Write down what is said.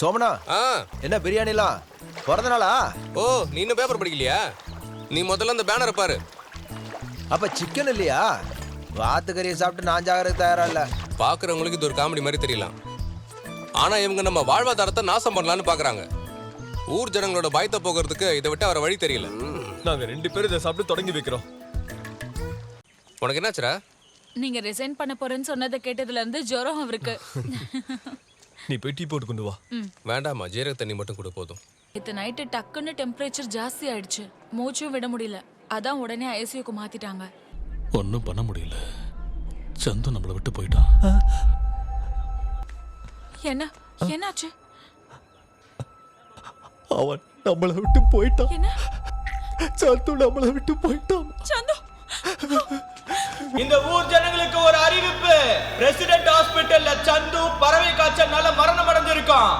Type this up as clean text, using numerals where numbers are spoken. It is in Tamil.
சோமனா என்ன பிரியாணிலாம் பிறந்த நாளா? ஓ நீ இன்னும் பேப்பர் படிக்கலையா? நீ முதல்ல அந்த பேனரை பாரு. அப்ப சிக்கன் இல்லையா? வாத்துக்கறியை சாப்பிட்டு நான் ஜாகிறதுக்கு தயாரா இல்ல. பாக்குறவங்களுக்கு இது ஒரு காமெடி மாதிரி தெரியலாம், ஆனா இவங்க நம்ம வாழ்வாதாரத்தை நாசம் பண்ணலான்னு பாக்குறாங்க. ஊர் ஜனங்களோட பயத்தை போக்குறதுக்கு இதை விட்டு வர வழி தெரியல. நாங்க 2 பேரும் இதை சாப்பிட்டு தொடங்கி வைக்கிறோம். உனக்கு என்னாச்சுரா? நீங்க ரிசைன் பண்ண போறேன்னு சொன்னதை கேட்டதுல இருந்து ஜுரம் அவருக்கு. நீ போய் டீ போட்டு கொண்டு வா. வேண்டாமா, ஜீரக தண்ணி மட்டும் கூட போதும். இத்த நைட்டு டக்குன்னு டெம்பரேச்சர் ஜாஸ்தி ஆயிடுச்சு, மூச்சும் விட முடியல. அதான் உடனே ஐசியூக்கு மாத்திட்டாங்க. ஒன்னும் பண்ண முடியல, சந்து நம்மளை விட்டு போயிட்டான். என்னாச்சு? அவன் நம்மளை விட்டு போயிட்டான். என்ன? சந்து நம்மளை விட்டு போயிட்டான். சந்து, இந்த ஊர் ஜனங்களுக்கு ஒரு அறிவிப்பு. பிரசிடென்ட் ஹாஸ்பிட்டல்ல சந்து பறவை காய்ச்சல்னால மரணம் அடைஞ்சிருக்கான்.